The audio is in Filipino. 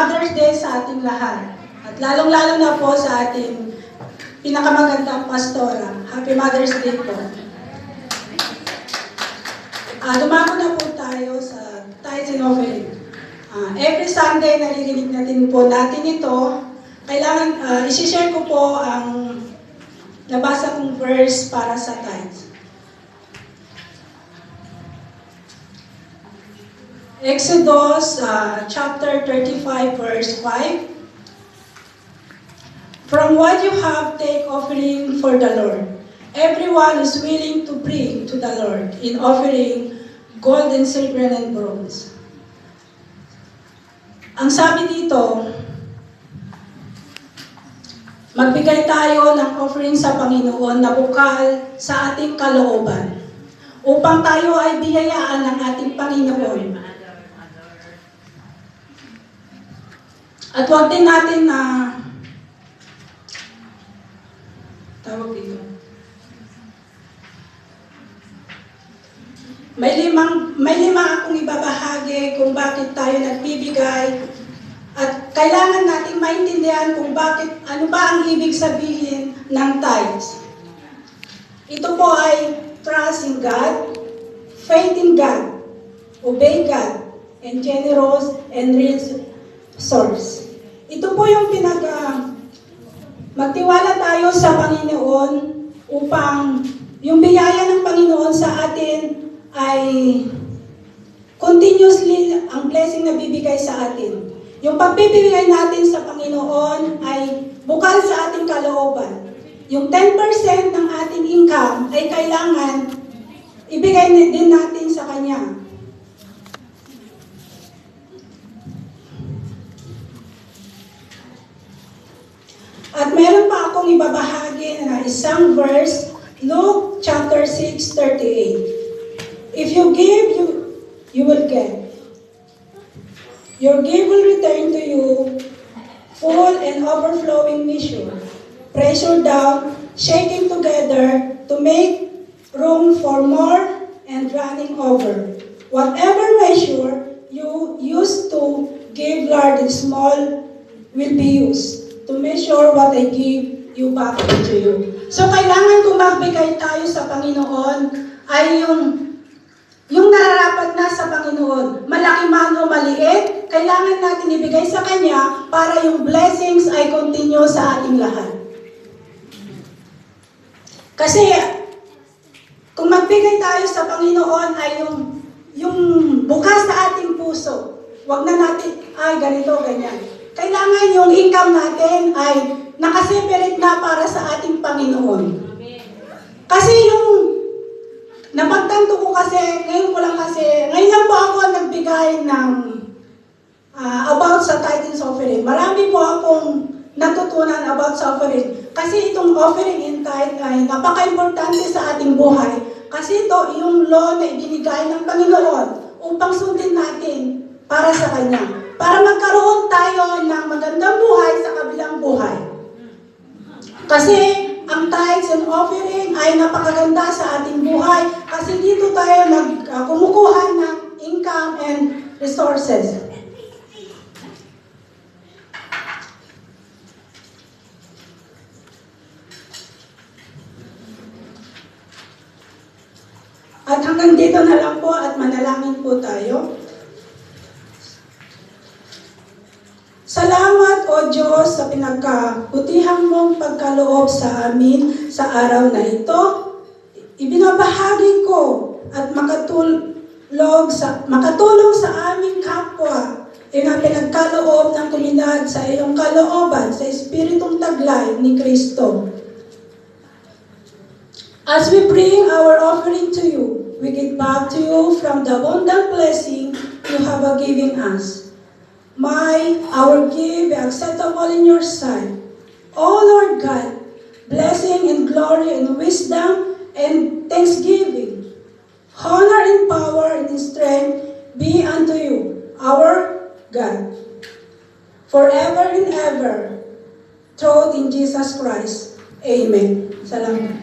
Mother's Day sa ating lahat. At lalong-lalo na po sa ating pinakamagandang pastora. Happy Mother's Day po. Dumako na po tayo sa tithes and offering. Every Sunday, naririnig natin po natin ito. Kailangan, isi-share ko po ang nabasa kong verse para sa tithes. Exodus chapter 35 verse 5. From what you have, take offering for the Lord. Everyone is willing to bring to the Lord in offering gold and silver and bronze. Ang sabi dito, magbigay tayo ng offering sa Panginoon na bukal sa ating kalooban upang tayo ay biyayaan ng ating Panginoon. At huwag din natin na tawag dito. May lima akong ibabahagi kung bakit tayo nagbibigay at kailangan nating maintindihan kung ano ba ang ibig sabihin ng tithes. Ito po ay trust in God, faith in God, obey God, and generous and resource. Ito po yung magtiwala tayo sa Panginoon upang yung biyaya ng Panginoon sa atin ay continuously ang blessing na bibigay sa atin. Yung pagbibigay natin sa Panginoon ay bukal sa ating kalooban. Yung 10% ng ating income ay kailangan ibigay din natin sa Kanya. At meron pa akong ibabahagi na isang verse, Luke chapter 6:38. If you give, you will get. Your give will return to you full and overflowing measure, pressure down, shaking together to make room for more and running over. Whatever measure you use to give large and small will be used to measure what I give you back to you. So kailangan kung magbigay tayo sa Panginoon ay yung nararapat na sa Panginoon. Malaki man o maliit, kailangan natin ibigay sa Kanya para yung blessings ay continue sa ating lahat. Kasi kung magbigay tayo sa Panginoon ay yung bukas sa ating puso. Huwag na natin, ay ganito, ganyan. Kailangan yung income natin ay nakaseparate na para sa ating Panginoon. Kasi yung napagtanto ko kasi, ngayon lang po ako nagbigay ng about sa tithes offering. Marami po akong natutunan about sa offering. Kasi itong offering in tithe ay napaka-importante sa ating buhay. Kasi ito yung law na ibinigay ng Panginoon upang sundin natin para sa Kanya. Para magkaroon tayo ng magandang buhay sa kabilang buhay. Kasi ang tithes and offering ay napakaganda sa ating buhay kasi dito tayo kumukuha ng income and resources. At hanggang dito na lang po at manalangin po tayo. Salamat, O Diyos, sa pinagkabutihang mong pagkaloob sa amin sa araw na ito. Ibinabahagi ko at makatulong sa aming kapwa na pinagkaloob ng komunidad sa iyong kalooban sa Espiritong Taglay ni Kristo. As we bring our offering to you, we give back to you from the abundant blessing you have given us. May our give be acceptable in your sight. O Lord God, blessing and glory and wisdom and thanksgiving, honor and power and strength be unto you, our God, forever and ever, through in Jesus Christ. Amen. Salamat.